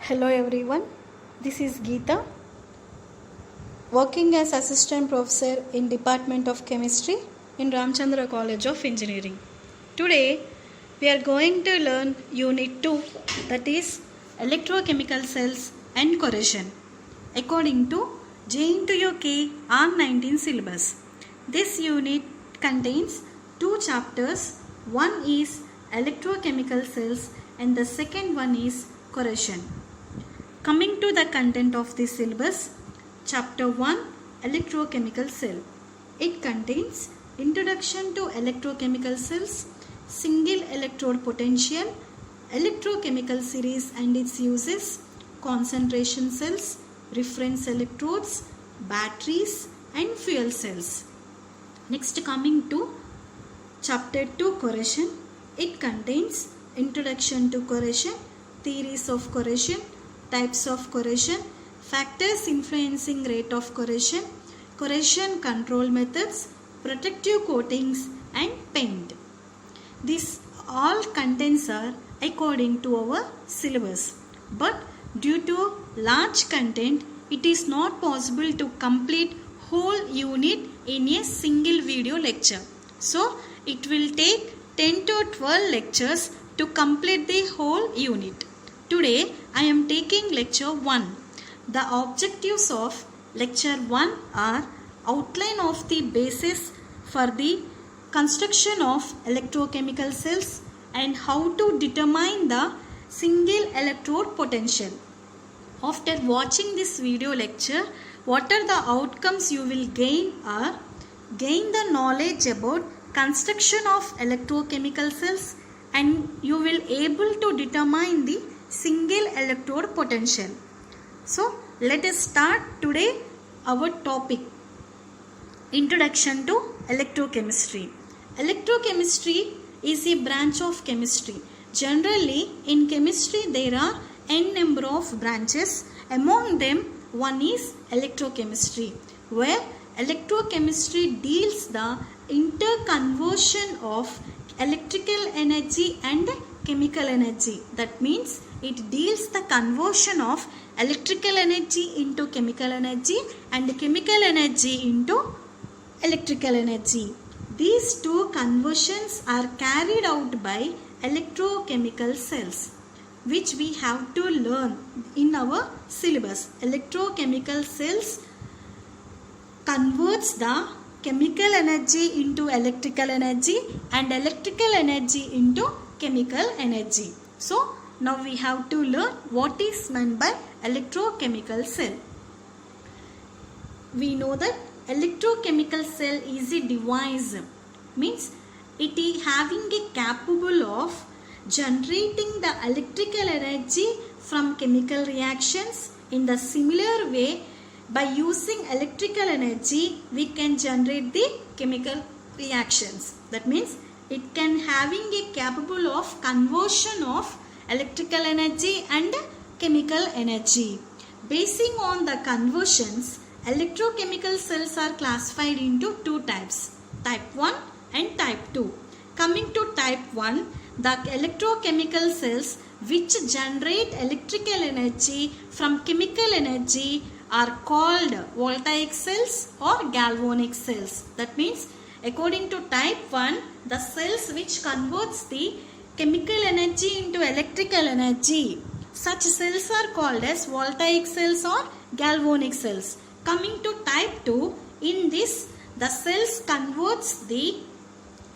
Hello everyone, this is Geeta, working as Assistant Professor in Department of Chemistry in Ramchandra College of Engineering. Today we are going to learn Unit 2, that is Electrochemical Cells and Corrosion according to JNTU R19 syllabus. This unit contains two chapters. One is Electrochemical Cells and the second one is Corrosion. Coming to the content of this syllabus, Chapter 1, Electrochemical Cell. It contains Introduction to Electrochemical Cells, Single Electrode Potential, Electrochemical Series and its uses, Concentration cells, Reference electrodes, Batteries and Fuel cells. Next, coming to Chapter 2, Corrosion. It contains Introduction to Corrosion, Theories of Corrosion, Types of corrosion, factors influencing rate of corrosion, corrosion control methods, protective coatings and paint. These all contents are according to our syllabus, but due to large content it is not possible to complete whole unit in a single video lecture. So it will take 10 to 12 lectures to complete the whole unit. Today I am taking lecture 1. The objectives of lecture 1 are outline of the basis for the construction of electrochemical cells and how to determine the single electrode potential. After watching this video lecture, what are the outcomes you will gain are gain the knowledge about construction of electrochemical cells and you will able to determine the single electrode potential. So let us start today our topic, Introduction to Electrochemistry. Electrochemistry is a branch of chemistry. Generally in chemistry there are n number of branches. Among them one is electrochemistry, where electrochemistry deals the interconversion of electrical energy and chemical energy. That means it deals the conversion of electrical energy into chemical energy and chemical energy into electrical energy. These two conversions are carried out by electrochemical cells, which we have to learn in our syllabus. Electrochemical cells converts the chemical energy into electrical energy and electrical energy into chemical energy. So now we have to learn what is meant by electrochemical cell. We know that electrochemical cell is a device, means it is having a capable of generating the electrical energy from chemical reactions. In the similar way, by using electrical energy we can generate the chemical reactions. That means it can having a capable of conversion of electrical energy and chemical energy. Basing on the conversions, electrochemical cells are classified into two types, type 1 and type 2. Coming to type 1, the electrochemical cells which generate electrical energy from chemical energy are called voltaic cells or galvanic cells. That means according to type 1, the cells which converts the chemical energy into electrical energy, such cells are called as voltaic cells or galvanic cells. Coming to type 2, in this the cells converts the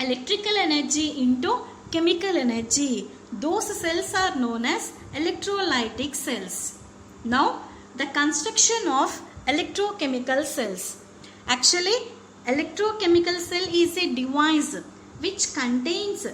electrical energy into chemical energy. Those cells are known as electrolytic cells. Now the construction of electrochemical cells. Actually electrochemical cell is a device which contains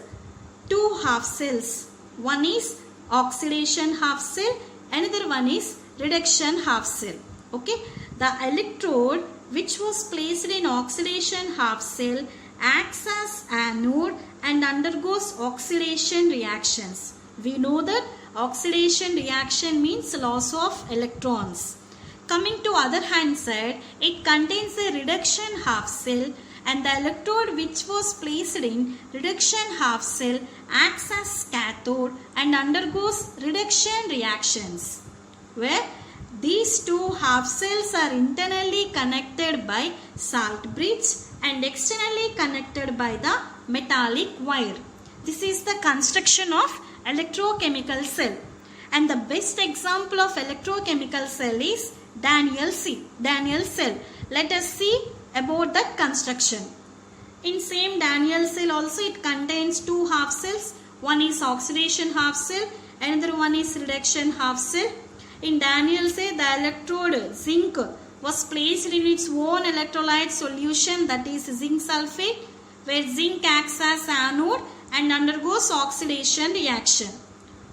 two half cells. One is oxidation half cell, another one is reduction half cell. Okay, the electrode which was placed in oxidation half cell acts as anode and undergoes oxidation reactions. We know that oxidation reaction means loss of electrons. Coming to other hand side, it contains a reduction half cell and the electrode which was placed in reduction half cell acts as cathode and undergoes reduction reactions. where these two half cells are internally connected by salt bridge and externally connected by the metallic wire. This is the construction of electrochemical cell. And the best example of electrochemical cell is Daniell cell. Let us see about that construction. In same Daniell cell also it contains two half cells. One is oxidation half cell, another one is reduction half cell. In Daniell cell, the electrode zinc was placed in its own electrolyte solution, that is zinc sulfate, where zinc acts as anode and undergoes oxidation reaction.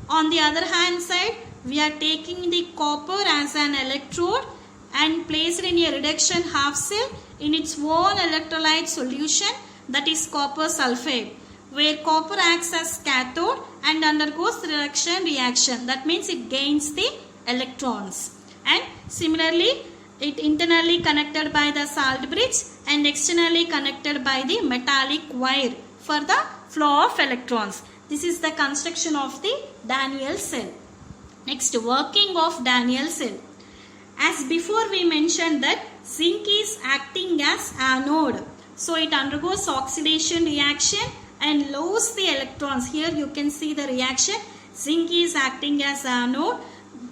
On the other hand side, we are taking the copper as an electrode and placed in a reduction half cell in its own electrolyte solution, that is copper sulfate, where copper acts as cathode and undergoes reduction reaction. That means it gains the electrons. And similarly, it internally connected by the salt bridge and externally connected by the metallic wire for the flow of electrons. This is the construction of the Daniell cell. Next, working of Daniell cell. As before we mentioned that zinc is acting as anode. So it undergoes oxidation reaction and loses the electrons. Here you can see the reaction. Zinc is acting as anode.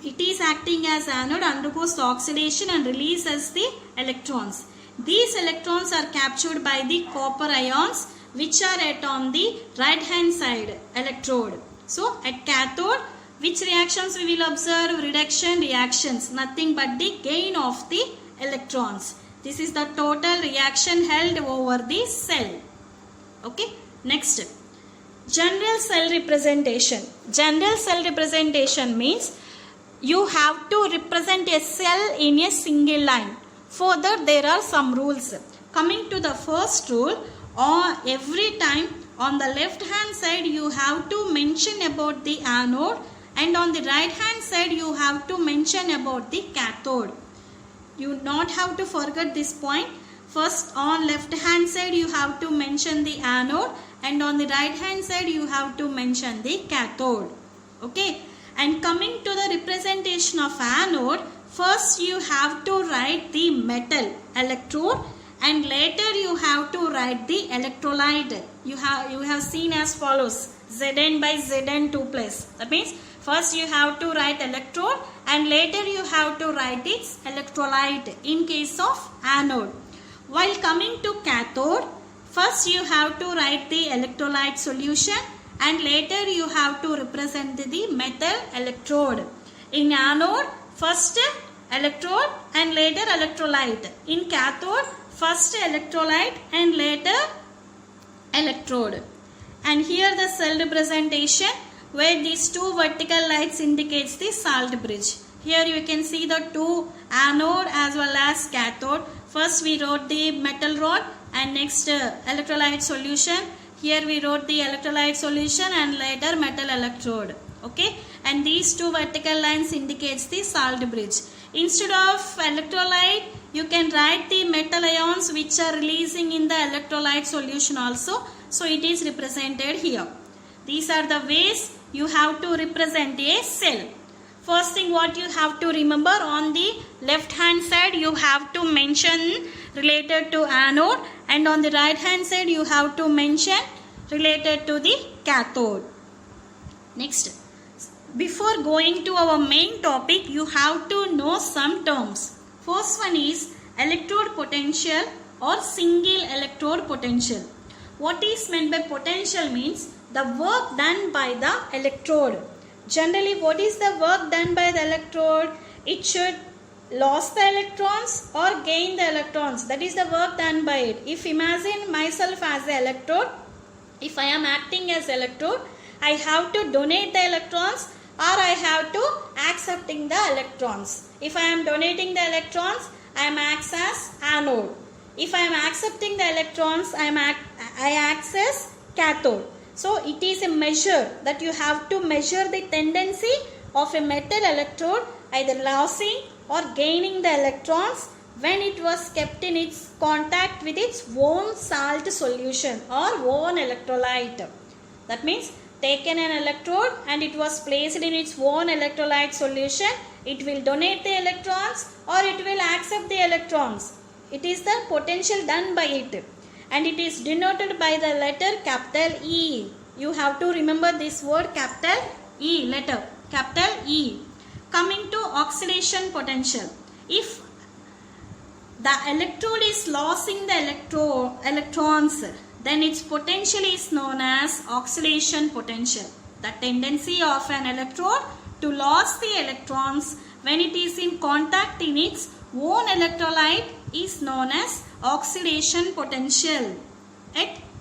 It is acting as anode, undergoes oxidation and releases the electrons. These electrons are captured by the copper ions, which are at on the right hand side electrode. So at cathode, which reactions we will observe? Reduction reactions, nothing but the gain of the electrons. This is the total reaction held over the cell. Okay, next, general cell representation. General cell representation means you have to represent a cell in a single line. For that there are some rules. Coming to the first rule, every time on the left hand side you have to mention about the anode, and on the right hand side you have to mention about the cathode. You not have to forget this point. First, on left hand side you have to mention the anode, and on the right hand side you have to mention the cathode. Okay. And coming to the representation of anode, first you have to write the metal electrode and later you have to write the electrolyte. You have seen as follows: Zn by Zn 2 plus. That means first you have to write electrode and later you have to write its electrolyte in case of anode. While coming to cathode, first you have to write the electrolyte solution and later you have to represent the metal electrode. In anode, first electrode and later electrolyte. In cathode, first electrolyte and later electrode. And here the cell representation, where these two vertical lines indicates the salt bridge. Here you can see the two anode as well as cathode. First we wrote the metal rod and next electrolyte solution. Here we wrote the electrolyte solution and later metal electrode. Okay, and these two vertical lines indicates the salt bridge. Instead of electrolyte, you can write the metal ions which are releasing in the electrolyte solution also. So it is represented here. These are the ways you have to represent a cell. First thing what you have to remember, on the left hand side you have to mention related to anode, and on the right hand side you have to mention related to the cathode. Next, before going to our main topic, you have to know some terms. First one is electrode potential or single electrode potential. What is meant by potential means the work done by the electrode. Generally, what is the work done by the electrode? It should lose the electrons or gain the electrons. That is the work done by it. If imagine myself as the electrode, if I am acting as electrode, I have to donate the electrons or I have to accepting the electrons. If I am donating the electrons, I am acts as anode. If I am accepting the electrons, I acts as cathode. So it is a measure that you have to measure the tendency of a metal electrode either losing or gaining the electrons when it was kept in its contact with its own salt solution or own electrolyte. That means taken an electrode and it was placed in its own electrolyte solution it will donate the electrons or it will accept the electrons. It is the potential done by it, and it is denoted by the letter capital E. You have to remember this word capital E, letter capital E. Coming to oxidation potential. If the electrode is losing the electrons, then its potential is known as oxidation potential. The tendency of an electrode to lose the electrons when it is in contact in its own electrolyte is known as oxidation potential,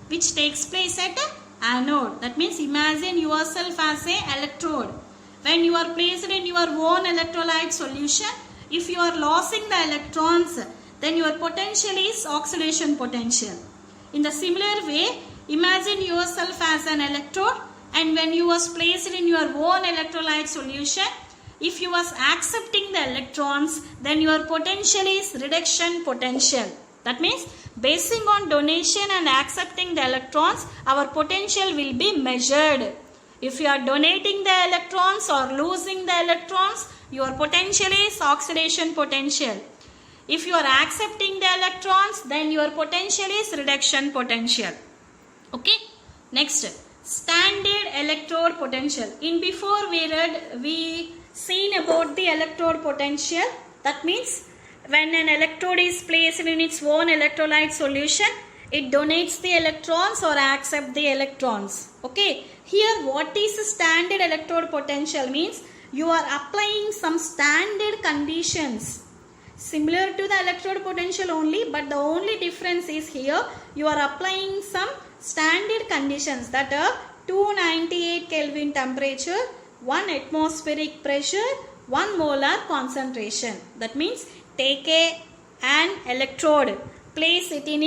which takes place at anode. That means imagine yourself as a electrode. When you are placed in your own electrolyte solution, if you are losing the electrons, then your potential is oxidation potential. In the similar way, imagine yourself as an electrode, and when you was placed in your own electrolyte solution, if you was accepting the electrons, then your potential is reduction potential. That means basing on donation and accepting the electrons, our potential will be measured. If you are donating the electrons or losing the electrons, your potential is oxidation potential. If you are accepting the electrons, then your potential is reduction potential. Okay. Next, standard electrode potential. In before we seen about the electrode potential. That means when an electrode is placed in its own electrolyte solution, it donates the electrons or accepts the electrons. Okay. Here what is standard electrode potential means you are applying some standard conditions similar to the electrode potential only, but the only difference is here you are applying some standard conditions that are 298 Kelvin temperature, 1 atmospheric pressure, 1 molar concentration. That means take an electrode, place it in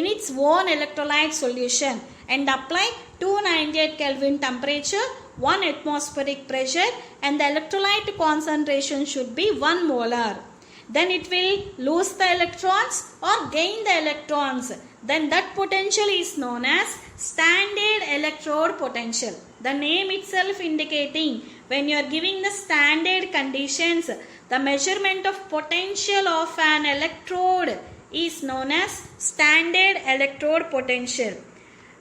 its own electrolyte solution and apply 298 Kelvin temperature, 1 atmospheric pressure, and the electrolyte concentration should be 1 molar. Then it will lose the electrons or gain the electrons. Then that potential is known as standard electrode potential. The name itself indicating when you are giving the standard conditions, the measurement of potential of an electrode is known as standard electrode potential.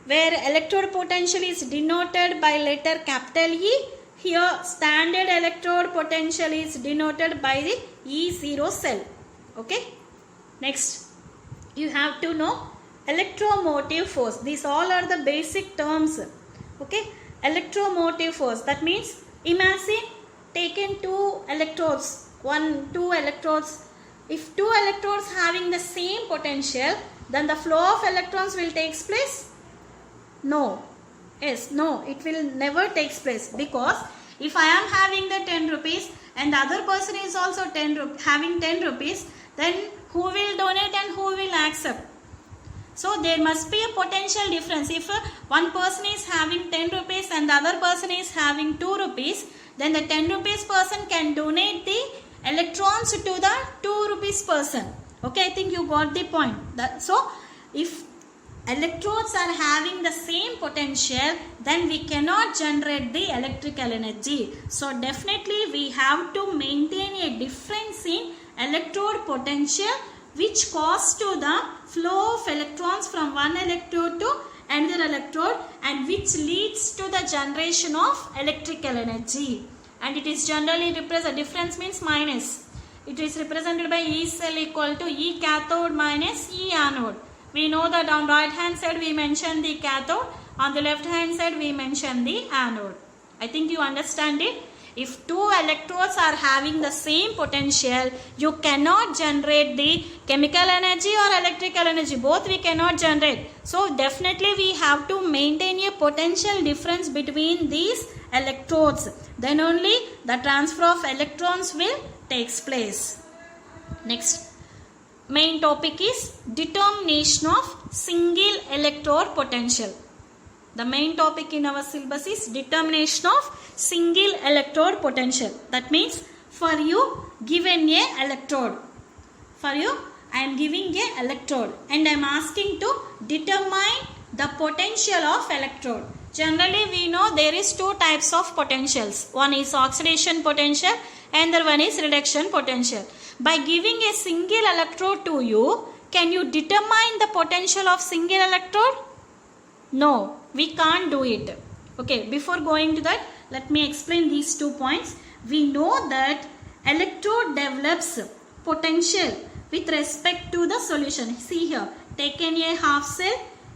Where electrode potential is denoted by letter capital E, here standard electrode potential is denoted by the E0 cell. Okay. Next, you have to know electromotive force. These all are the basic terms. Okay. Electromotive force. That means imagine taken two electrodes. Two electrodes. If two electrodes having the same potential, then the flow of electrons will take place? No. Yes, no, it will never take place, because if I am having the 10 rupees and the other person is also having 10 rupees, then who will donate and who will accept? So there must be a potential difference. If one person is having 10 rupees and the other person is having 2 rupees, then the 10 rupees person can donate the electrons to the 2 rupees person. Okay, I think you got the point. So if electrodes are having the same potential, then we cannot generate the electrical energy. So definitely we have to maintain a difference in electrode potential, which causes to the flow of electrons from one electrode to another electrode, and which leads to the generation of electrical energy. And it is generally represented, difference means minus. It is represented by E cell equal to E cathode minus E anode. We know that on right hand side we mention the cathode, on the left hand side we mention the anode. I think you understand it. If two electrodes are having the same potential, you cannot generate the chemical energy or electrical energy. Both we cannot generate. So definitely we have to maintain a potential difference between these electrodes. Then only the transfer of electrons will take place. Next. Main topic is determination of single electrode potential. The main topic in our syllabus is determination of single electrode potential. That means for you given a electrode. For you I am giving a electrode and I am asking to determine the potential of electrode. Generally we know there is two types of potentials. One is oxidation potential and the one is reduction potential. By giving a single electrode to you, can you determine the potential of single electrode? No, we can't do it. Okay, before going to that, let me explain these 2 points. We know that electrode develops potential with respect to the solution. See here, taken a half cell,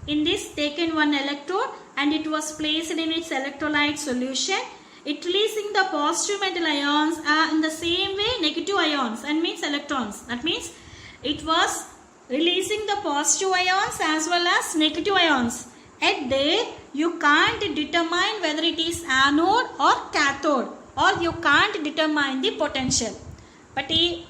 in this taken one electrode and it was placed in its electrolyte solution. It releasing the positive metal ions in the same way negative ions and means electrons. That means it was releasing the positive ions as well as negative ions. At there you can't determine whether it is anode or cathode, or you can't determine the potential. But the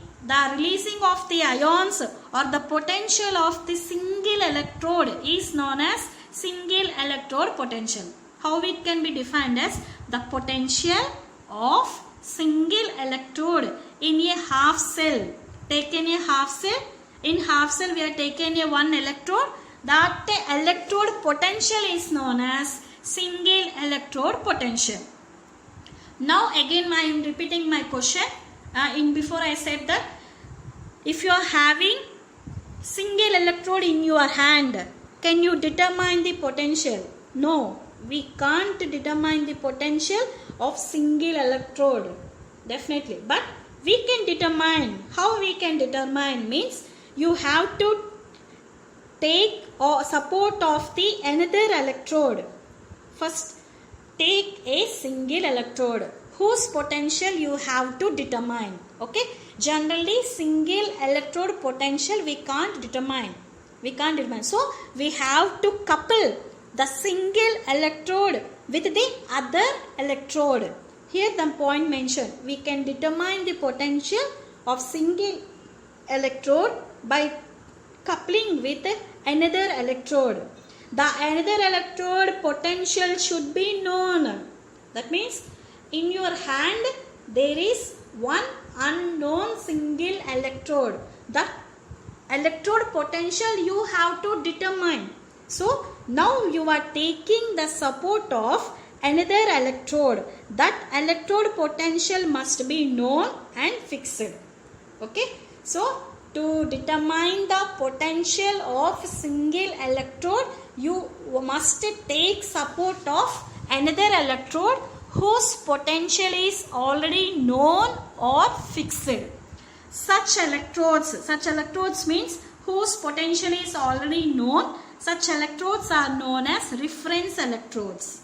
releasing of the ions or the potential of the single electrode is known as single electrode potential. How it can be defined as the potential of single electrode in a half cell. Taken a half cell, in half cell we are taken a one electrode. That electrode potential is known as single electrode potential. Now again I am repeating my question. Before I said that if you are having single electrode in your hand, can you determine the potential? No, we can't determine the potential of single electrode, definitely. But we can determine. How we can determine means you have to take or support of the another electrode. First take a single electrode whose potential you have to determine. Okay, generally single electrode potential we can't determine. So we have to couple the single electrode with the other electrode. Here the point mentioned, we can determine the potential of single electrode by coupling with another electrode. The another electrode potential should be known. That means in your hand there is one unknown single electrode. The electrode potential you have to determine. So now you are taking the support of another electrode. That electrode potential must be known and fixed. Okay, so to determine the potential of single electrode, you must take support of another electrode whose potential is already known or fixed. Such electrodes means whose potential is already known. Such electrodes are known as reference electrodes.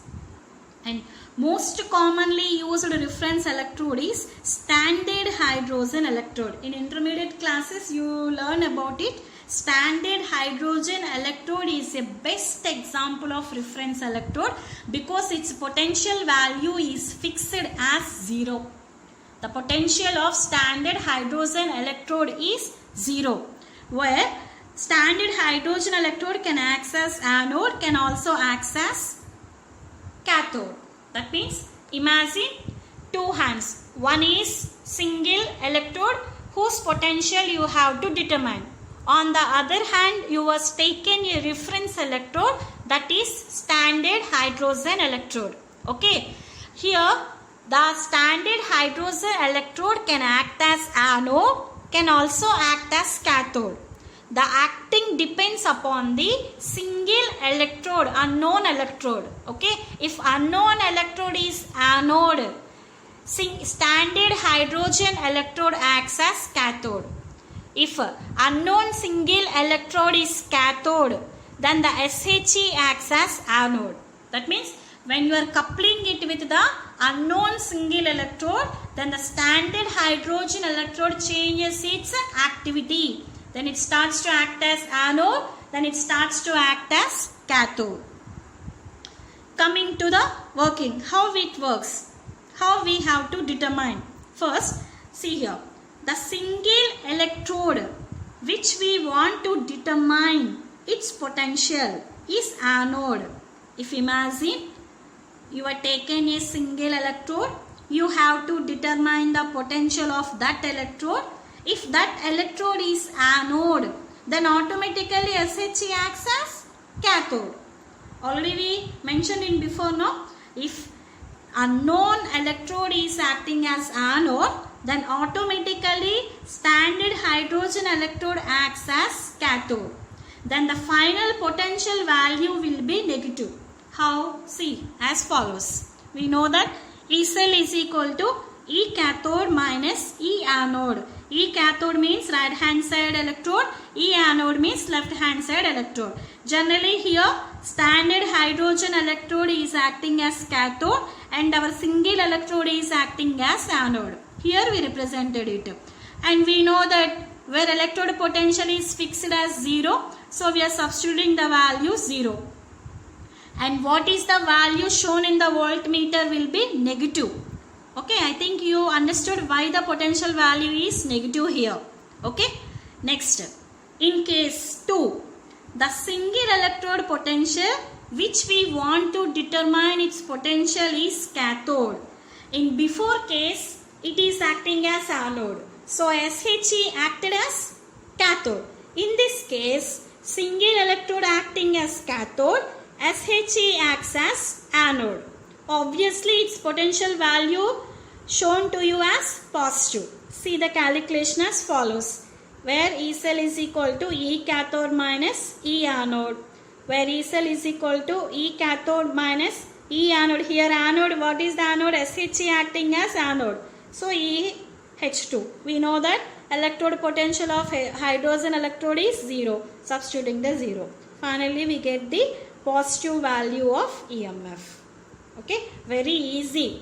And most commonly used reference electrode is standard hydrogen electrode. In intermediate classes you learn about it. Standard hydrogen electrode is a best example of reference electrode because its potential value is fixed as 0. The potential of standard hydrogen electrode is 0, where standard hydrogen electrode can act as anode, can also act as cathode. That means imagine two hands. One is single electrode whose potential you have to determine. On the other hand, you was taken a reference electrode, that is standard hydrogen electrode. Okay. Here the standard hydrogen electrode can act as anode, can also act as cathode. The acting depends upon the single electrode, unknown electrode. Okay. If unknown electrode is anode, standard hydrogen electrode acts as cathode. If unknown single electrode is cathode, then the SHE acts as anode. That means when you are coupling it with the unknown single electrode, then the standard hydrogen electrode changes its activity. Then it starts to act as anode, then it starts to act as cathode. Coming to the working, how it works, how we have to determine. First, see here. The single electrode which we want to determine its potential is anode. If imagine you are taken a single electrode, you have to determine the potential of that electrode. If that electrode is anode, then automatically SHE acts as cathode. Already we mentioned in before, no? If unknown electrode is acting as anode, then automatically standard hydrogen electrode acts as cathode. Then the final potential value will be negative. How? See, as follows. We know that E cell is equal to E cathode minus E anode. E cathode means right hand side electrode, E anode means left hand side electrode. Generally here standard hydrogen electrode is acting as cathode and our single electrode is acting as anode. Here we represented it. And we know that where electrode potential is fixed as 0, so we are substituting the value 0. And what is the value shown in the voltmeter will be negative. Okay, I think you understood why the potential value is negative here. Okay, next, in case 2, the single electrode potential which we want to determine its potential is cathode. In before case, it is acting as anode. So SHE acted as cathode. In this case, single electrode acting as cathode, SHE acts as anode. Obviously, its potential value shown to you as positive. See the calculation as follows. Where E cell is equal to E cathode minus E anode. Where E cell is equal to E cathode minus E anode. Here anode, what is the anode? SHE acting as anode. So EH2. We know that electrode potential of hydrogen electrode is 0. Substituting the 0. Finally, we get the positive value of EMF. Okay, very easy.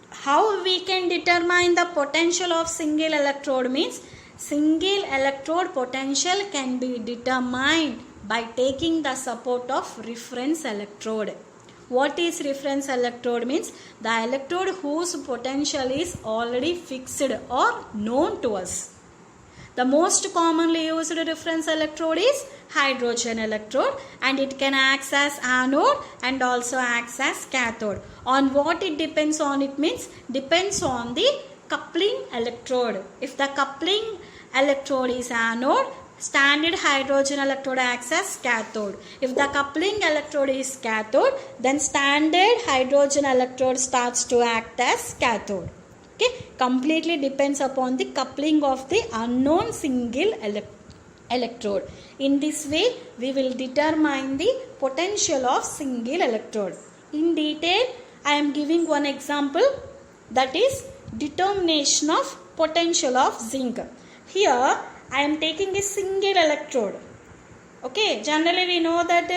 How we can determine the potential of single electrode means single electrode potential can be determined by taking the support of reference electrode. What is reference electrode means? The electrode whose potential is already fixed or known to us. The most commonly used reference electrode is hydrogen electrode and it can act as anode and also acts as cathode. On what it depends on, it means depends on the coupling electrode. If the coupling electrode is anode, standard hydrogen electrode acts as cathode. If the coupling electrode is cathode, then standard hydrogen electrode starts to act as cathode. Okay, completely depends upon the coupling of the unknown single electrode. In this way, we will determine the potential of single electrode. In detail, I am giving one example, that is determination of potential of zinc. Here, I am taking a single electrode. Okay, generally we know that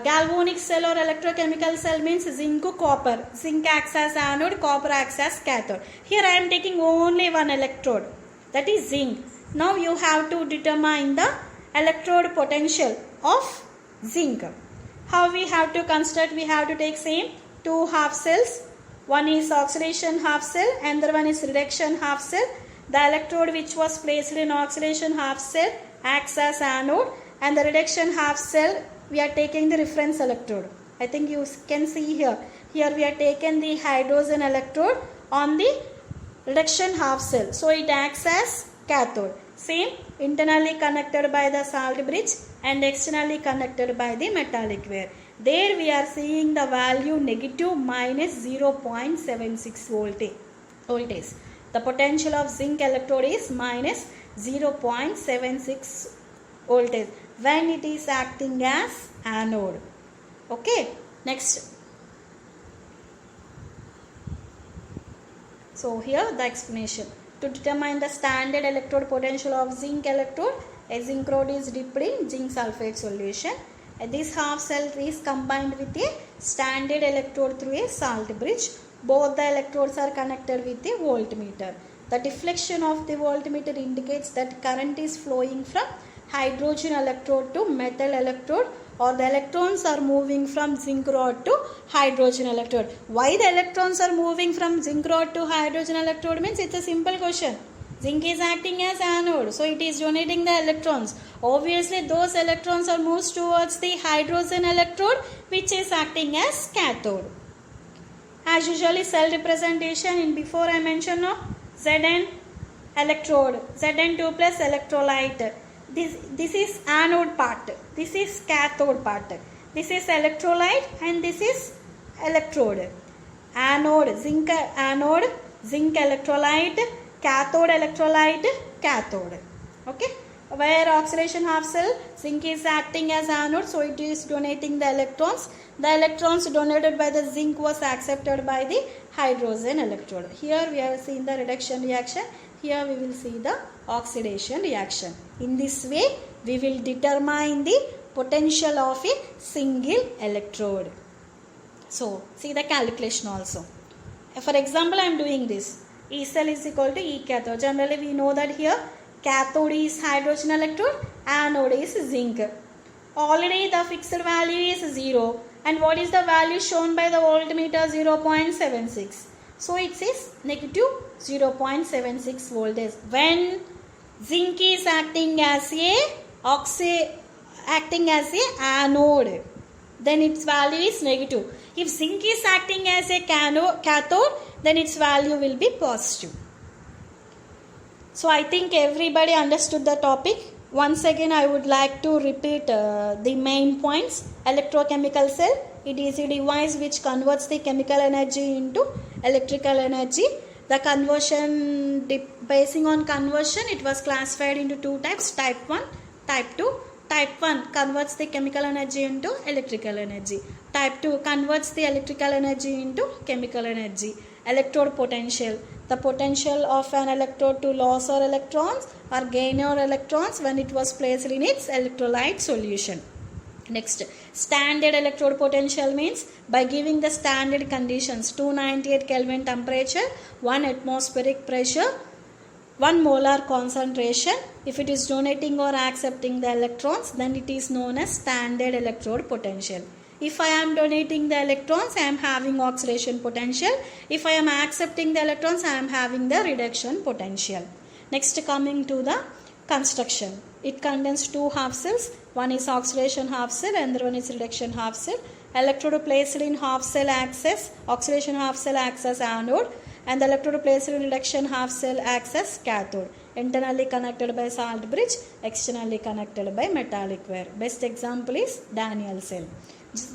galvanic cell or electrochemical cell means zinc copper. Zinc acts as anode, copper acts as cathode. Here I am taking only one electrode, that is zinc. Now you have to determine the electrode potential of zinc. How we have to construct? We have to take same two half cells. One is oxidation half cell and the other one is reduction half cell. The electrode which was placed in oxidation half cell acts as anode and the reduction half cell we are taking the reference electrode. I think you can see here. Here we are taking the hydrogen electrode on the reduction half cell. So it acts as cathode. Same, internally connected by the salt bridge and externally connected by the metallic wire. There we are seeing the value negative minus 0.76 voltage. The potential of zinc electrode is minus 0.76 voltage when it is acting as anode. Okay, next. So here the explanation. To determine the standard electrode potential of zinc electrode, a zinc rod is dipped in zinc sulfate solution. This half cell is combined with a standard electrode through a salt bridge. Both the electrodes are connected with a voltmeter. The deflection of the voltmeter indicates that current is flowing from hydrogen electrode to metal electrode, or the electrons are moving from zinc rod to hydrogen electrode. Why the electrons are moving from zinc rod to hydrogen electrode means it's a simple question. Zinc is acting as anode, so it is donating the electrons. Obviously, those electrons are moved towards the hydrogen electrode which is acting as cathode. As usually, cell representation in before I mentioned no, Zn electrode, Zn2 plus electrolyte. This is anode part, this is cathode part. This is electrolyte and this is electrode. Anode, zinc electrolyte, cathode electrolyte, cathode. Okay. Where oxidation half cell, zinc is acting as anode, so it is donating the electrons. The electrons donated by the zinc was accepted by the hydrogen electrode. Here we have seen the reduction reaction. Here we will see the oxidation reaction. In this way, we will determine the potential of a single electrode. So, see the calculation also. For example, I am doing this. E cell is equal to E cathode. Generally, we know that here cathode is hydrogen electrode, anode is zinc. Already the fixed value is 0. And what is the value shown by the voltmeter? 0.76. So, it is negative 0.76 voltage. When zinc is acting as a anode, then its value is negative. If zinc is acting as a cathode, then its value will be positive. So I think everybody understood the topic. Once again, I would like to repeat the main points. Electrochemical cell, it is a device which converts the chemical energy into electrical energy. The conversion, basing on conversion, it was classified into two types, type 1, type 2. Type 1 converts the chemical energy into electrical energy. Type 2 converts the electrical energy into chemical energy. Electrode potential, the potential of an electrode to lose or electrons or gain or electrons when it was placed in its electrolyte solution. Next, standard electrode potential means by giving the standard conditions 298 Kelvin temperature, 1 atmospheric pressure, 1 molar concentration. If it is donating or accepting the electrons, then it is known as standard electrode potential. If I am donating the electrons, I am having oxidation potential. If I am accepting the electrons, I am having the reduction potential. Next, coming to the construction. It contains two half cells. One is oxidation half cell and the other one is reduction half cell. Electrode placed in half cell acts as oxidation half cell acts as anode, and the electrode placed in reduction half cell acts as cathode. Internally connected by salt bridge, externally connected by metallic wire. Best example is Daniell cell.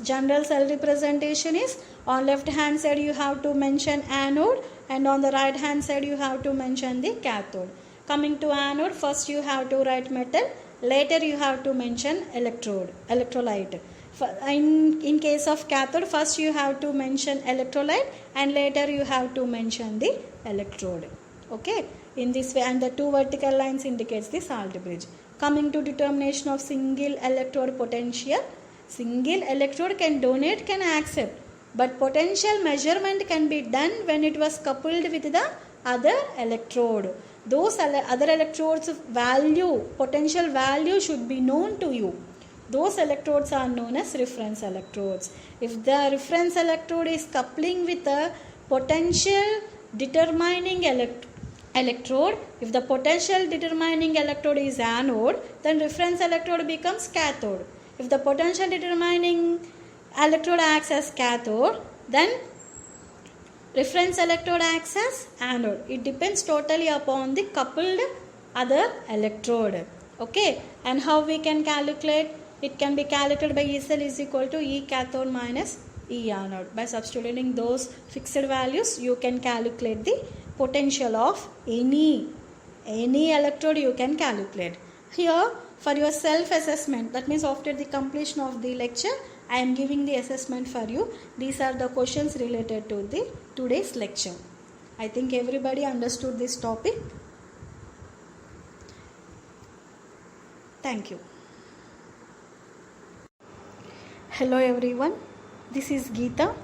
General cell representation is on left hand side you have to mention anode and on the right hand side you have to mention the cathode. Coming to anode, first you have to write metal, later you have to mention electrolyte. In case of cathode, first you have to mention electrolyte and later you have to mention the electrode. Okay, in this way, and the two vertical lines indicates the salt bridge. Coming to determination of single electrode potential. Single electrode can donate, can accept, but potential measurement can be done when it was coupled with the other electrode. Those other electrodes value, potential value should be known to you. Those electrodes are known as reference electrodes. If the reference electrode is coupling with the potential determining electrode, if the potential determining electrode is anode, then reference electrode becomes cathode. If the potential determining electrode acts as cathode, then reference electrode acts as anode. It depends totally upon the coupled other electrode. Okay, and how we can calculate? It can be calculated by E cell is equal to E cathode minus E anode. By substituting those fixed values, you can calculate the potential of any electrode you can calculate. Here, for your self-assessment, that means after the completion of the lecture, I am giving the assessment for you. These are the questions related to the today's lecture. I think everybody understood this topic. Thank you. Hello everyone, this is Geeta.